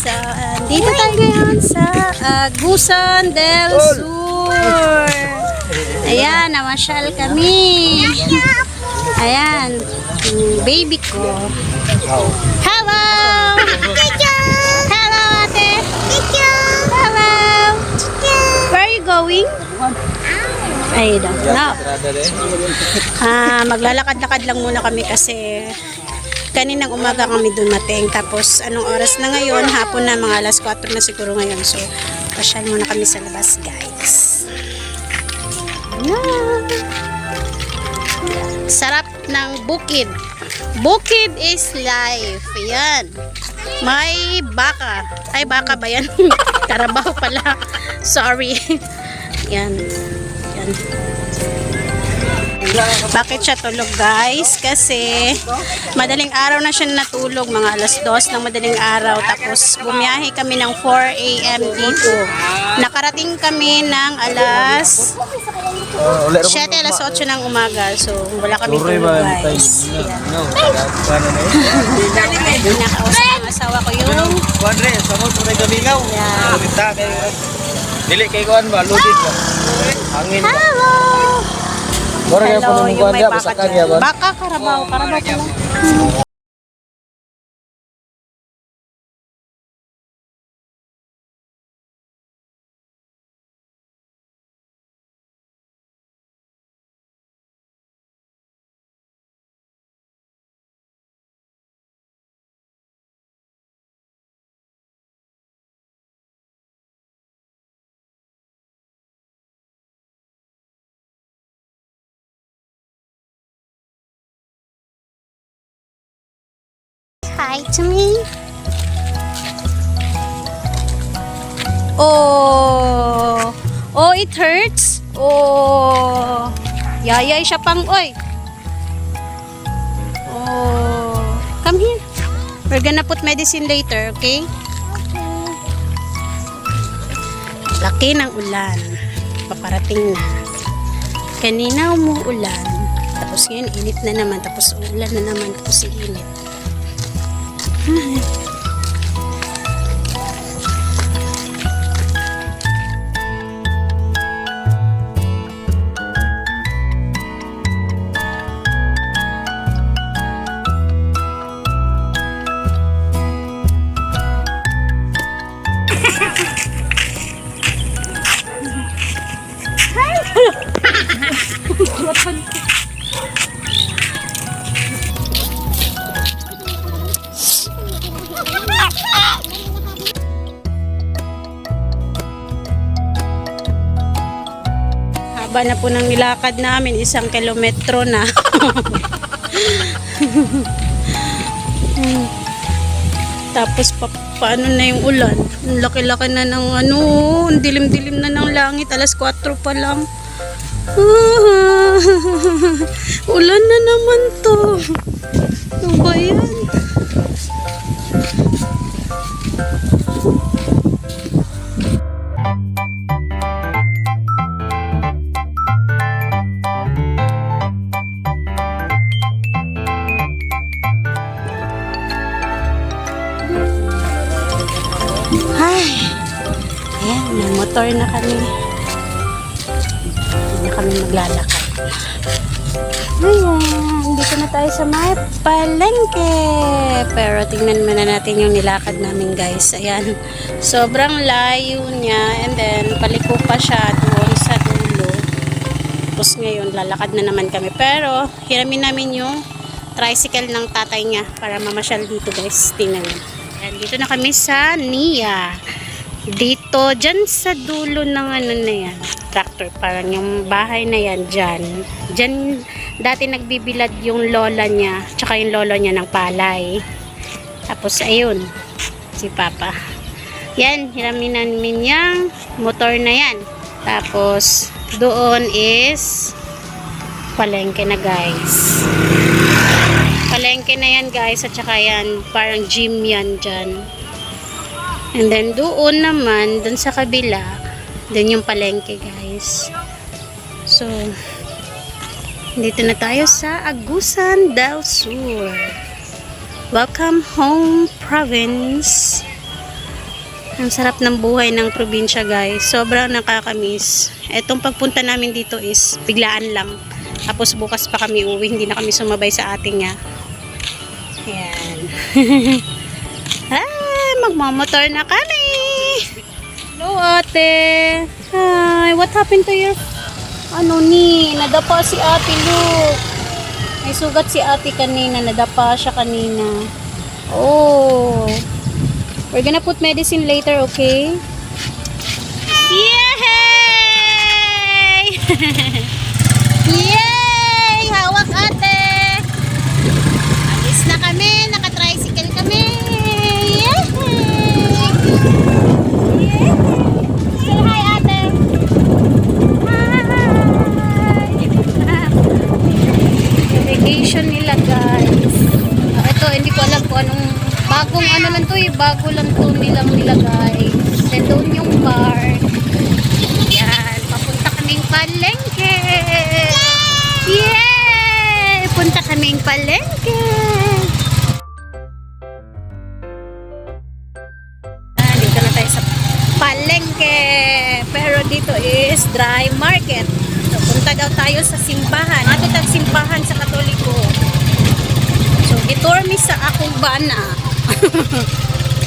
Dito tayo ngayon sa Agusan del Sur. Ayan, namasyal kami. Ayan, baby ko. Hello! Hello, ate. Hello! Where are you going? I don't know. Maglalakad-lakad lang muna kami kasi kaninang umaga kami dumating. Tapos anong oras na ngayon? Hapon na, mga alas 4 na siguro ngayon. So, pasyal muna kami sa labas, guys. Sarap ng bukid. Bukid is life. Yan. May baka. Ay, baka ba yan? Karabaw pala. Sorry. Yan. Yan. Bakit siya tulog, guys? Kasi madaling araw na siya natulog, mga alas 2 ng madaling araw. Tapos bumiyahe kami ng 4 AM dito. Nakarating kami ng alas 7, alas 8 ng umaga. So wala kami tulog, guys. Nakausap ang asawa ko yung dili kay kuan ba lugit ba hangin ba. Hello, yung may baka dyan. Baka, karabaw pala. Hi to me. Oh, it hurts. Oh, yayay siya pang, oy. Oh, come here. We're gonna put medicine later, okay? Laki ng ulan. Paparating na. Kanina umuulan. Tapos ngayon, init na naman. Tapos ulan na naman. Tapos init. Haba na po ng nilakad namin, 1 kilometro na. Tapos paano na yung ulan? Ang laki-laki na ng ang dilim-dilim na ng langit, alas 4 pa lang. Ulan na naman to. Ano ba yan? Ay, ayan, may motor na kami. Hindi na kami maglalakad. Ayan, dito na tayo sa may palengke. Pero tingnan muna natin yung nilakad namin, guys. Ayan, sobrang layo niya. And then, paliko pa siya doon sa dulo. Tapos ngayon, lalakad na naman kami. Pero, hiramin namin yung tricycle ng tatay niya para mamasyal dito, guys. Tingnan nyo. Ayan, dito na kami sa Nia. Dito, dyan sa dulo ng na yan, tractor, parang yung bahay na yan, dyan dati nagbibilad yung lola niya, tsaka yung lolo niya ng palay. Tapos, ayun, si Papa. Yan, hiramin namin yung motor na yan. Tapos, doon is palengke na, guys. Palengke na yan, guys, at saka yan, parang gym yan dyan. And then, doon naman, doon sa kabila, doon yung palengke, guys. So, dito na tayo sa Agusan del Sur. Welcome home, province. Ang sarap ng buhay ng probinsya guys. Sobrang nakakamiss. Etong pagpunta namin dito is biglaan lang. Tapos bukas pa kami uwi. Hindi na kami sumabay sa ating nga. Ayan. Ay, magmamotor na kami. Hello ate. Hi, what happened to your... Ano ni? Nadapa si ate look. May sugat si ate kanina. Nadapa siya kanina. Oh. We're gonna put medicine later, okay? Yay! Yay! Hawak ate! Alis na kami. Naka-tricycle kami. Yay! Yay! Say hi ate! Hi! Irrigation nila guys. Ito, hindi ko alam kung anong bagong ano lang to eh. Bago lang to nilang nilagay. Then doon yung bar. Yan. Papunta kaming palengke. Yay! Punta kaming palengke. Dito na tayo sa palengke. Pero dito is dry market. So, punta daw tayo sa simbahan. Ato tag simbahan sa Katoliko. So, gitor mi sa akong bana.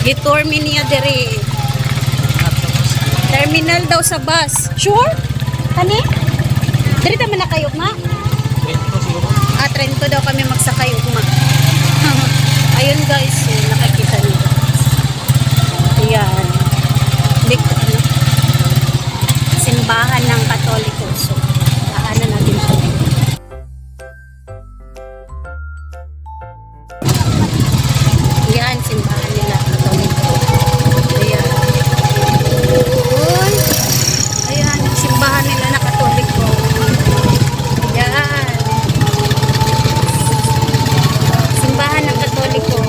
Gitor mi niya diri. Terminal daw sa bus. Sure? Kani? Diri naman na kayo, ma? Trento daw kami magsakay, ma. Ayun guys, nakikita niyo. Ayan. Simbahan ng Katoliko. So, daanan natin siya. Yan, simbahan nila Katoliko. Ayan. Uy. Ayan, simbahan nila na Katoliko. Ayan. Simbahan ng Katoliko.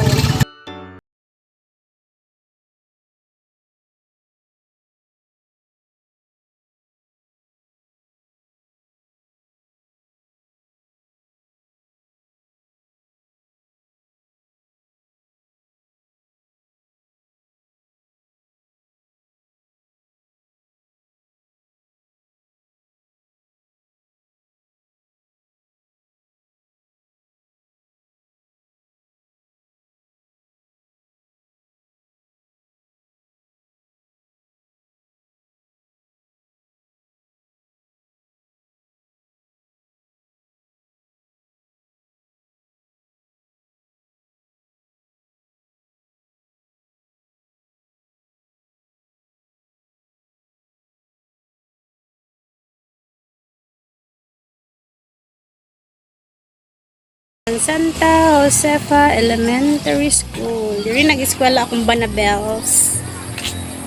Santa Josefa Elementary School. Diri nag-eskwela akong Banabels.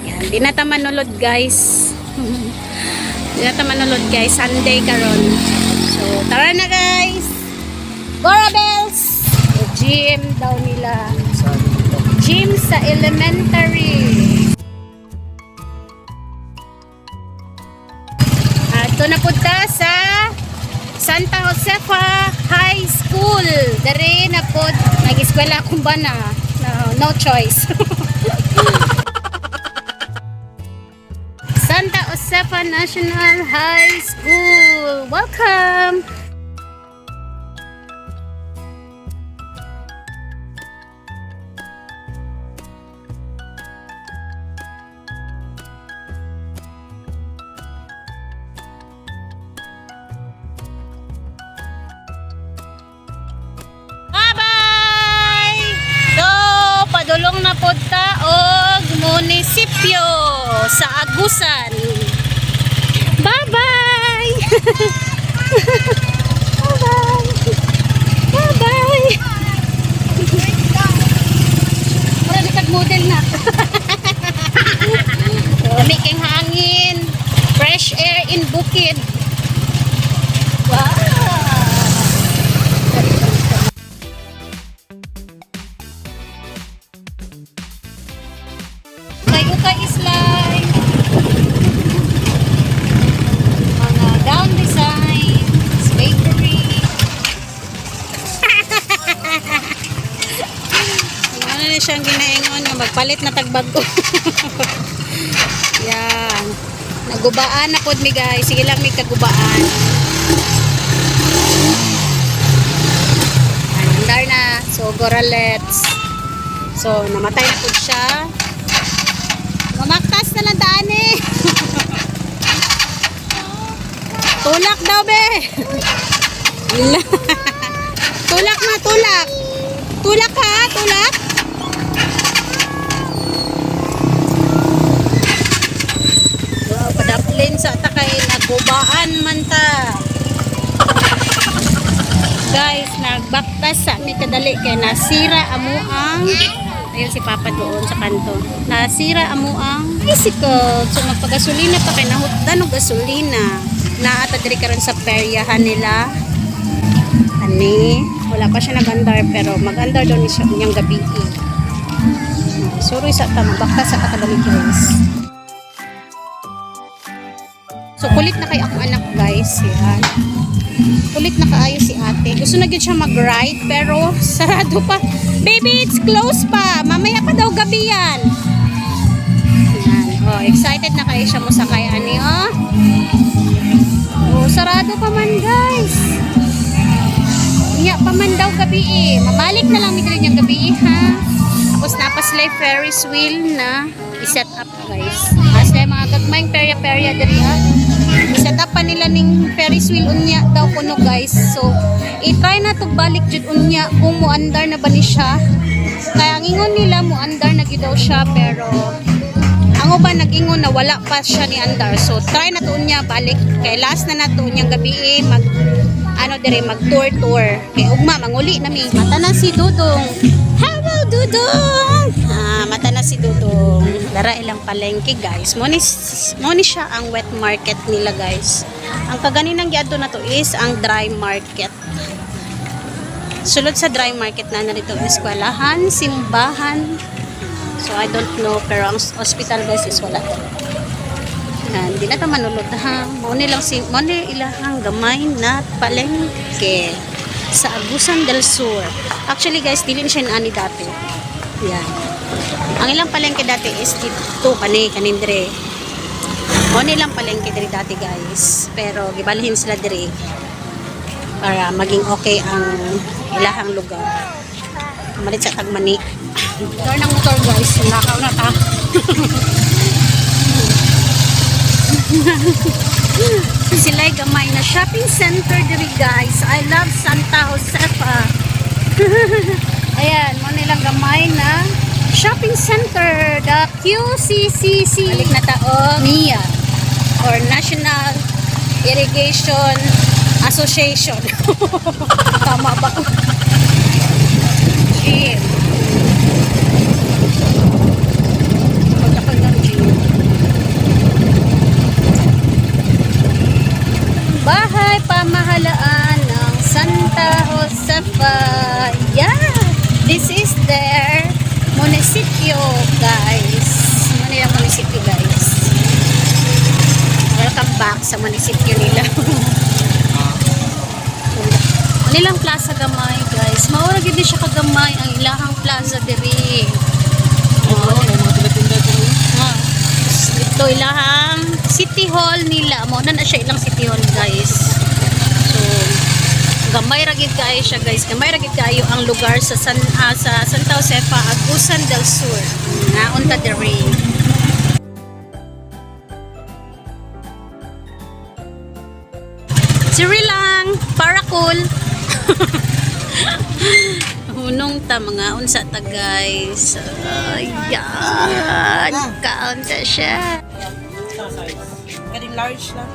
Yan, di na ta manulod guys. Di na ta manulod guys, Sunday karon. So, tara na guys. Borabels. Gym daw nila. Gym sa elementary. Ato na punta sa Santa Josefa High School. Dari na po, nag-eskwela akong bana. No choice. Santa Josefa National High School. Welcome! Padulong na pod ta og munisipyo sa Agusan. Bye-bye! Bye-bye! Bye-bye! Para nakag-model na. Making hangin. Fresh air in Bukid. Wow! Ukay Island, mga gown designs, bakery. Ano na siyang ginaingon nga magpalit na tagbago. Yan. Nagubaan na pod mi guys. Sige lang mi kagubaan. Andar na. So, goralets. So, namatay na pod siya. Mamaktas na lang daan eh. Tulak daw be. Tulak na, tulak. Tulak ha, tulak. Padaplin sa takay nagubaan man ta. Guys, nagbaktas sa mi kadali kay nasira amo ang ayun si Papa doon sa kanto. Nasira amo ang bicycle. So magpagasolina pa kay nahutdan og gasolina. Naata diri karon sa peryahan nila. Ani, wala pa siya nag-andar pero mag-andar daw ni siya niyang gabi. Sorry sa ta magbaktas sa kadali guys. So kulit na kay akong anak guys. Yan. Kulit na kaayo si ate. Gusto na gyud siya mag-ride pero sarado pa. Baby, it's close pa. Mamaya pa daw gabi yan. Yan. Oh, excited na kayo siya mo sakay ani oh. Oh, sarado pa man guys. Iya pa man daw gabi eh. Mamalik na lang midiri niyang gabi ha. Tapos napaslay Ferris wheel na i-set up guys. Aslay mga gagmayng perya-perya diri ha. I-set up pa nila ning Ferris wheel unya daw kuno guys. So, i-try na to balik jud unya kung muandar na ba ni siya. Kaya ang ingon nila muandar na gyud daw siya pero ang uban nag-ingon na wala pa siya ni andar. So, try na to unya balik. Kay last na nato unyang gabi eh mag ano dire mag tour. Kay ugma manguli na mi. Mata na si Dudong. Hello Dudong. Mata na si Dudong. Dara ilang palengke guys. Mo ni siya ang wet market nila guys. Ang kaganinang giadto na to is ang dry market. Sulod sa dry market na narito ang eskwelahan, simbahan. So I don't know pero ang hospital guys is wala. Hindi na ta manulod ha. Mao ilahang gamay na palengke sa Agusan del Sur. Actually guys, dili siya ani dati. Yan. Ang ilang palengke dati is dito kanindre. Mao nilang palengke diri dati guys. Pero gibalhin sila diri para maging okay ang ilahang lugar. Malit sa Tagmani. Car ng motor guys. Nakaw na ta. Sila'y gamay na shopping center diri guys. I love Santa Josefa. Ayan, mo nilang gamay na shopping center, the QCCC. Balik na tao, NIA or National Irrigation Association. Tama ba? Gym. Pagkakal ng gym. Bahay pamahalaan ng Santa Josefa. Yeah, this is their munisipyo guys. Manila munisipyo guys. Welcome back sa munisipyo nila. Manilang plaza gamay guys. Maura gid siya kagamay ang ilahang plaza diri. Ito ilahang city hall nila. Mo na siya ilang city hall guys. So gamay ra gid kaayo siya guys. Gamay ra gid kaayo ang lugar sa Santa Josefa, Agusan del Sur. Naunta diri. Siri lang para cool. Hunong ta mga unsa ta guys. Ayan. Kaunta siya. Getting large lang.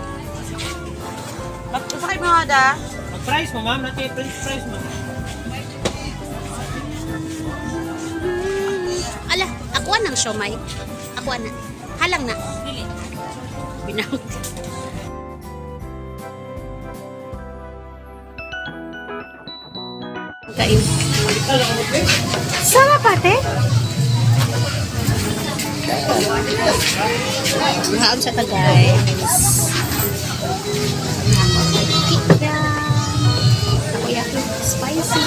Sakay mo da? Mag-price mo ma'am, natin french fries mo. Ala, ako ng siomay. Ako na. Halang na. Binawag. Kain. Sama pate? Mahaan siya ta guys. Takoyaki spicy.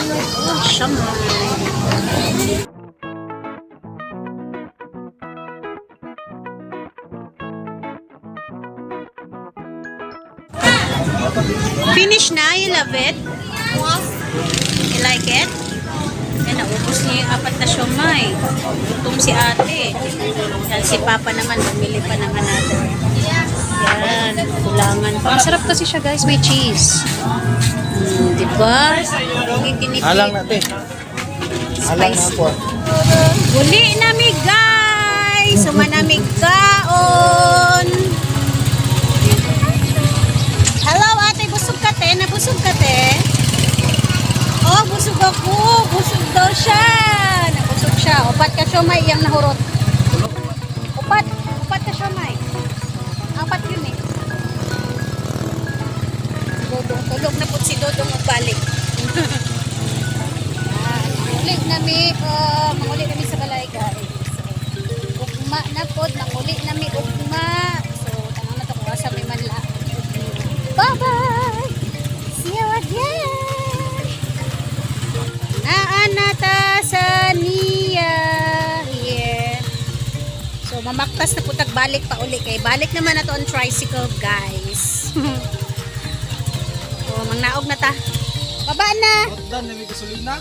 Oh, siya Finish na? You love it? You like it? Yan, naubos niya yung 4 na siomay. Gutom si ate. Yan, si papa naman, bumili pa ng another. Yan, kulangan pa. Masarap kasi siya guys, may cheese. Diba? Tinitinipi. Halang natin. Halang na po. Uli nami guys! Sumanamig kaon! Hello ate, busog ka te? Nabusog ka te? Oh, busog ako! Busog daw siya! Nabusog siya. Upat ka siomay, iyang nahurot. Upat ka siomay. 4 yun eh. Dodong, tulog na po si Dodong magbalik. Manguli nami sa balay guys. Ugma na pod, manguli nami ugma. So, tanong na to kung asa may manla. Bye-bye! See you again! Naanata sa niya here. So, mamaktas na po tagbalik pa uli kay balik naman na to on tricycle guys. So, mangnaog na ta. Baba na! Dan, may gasolina.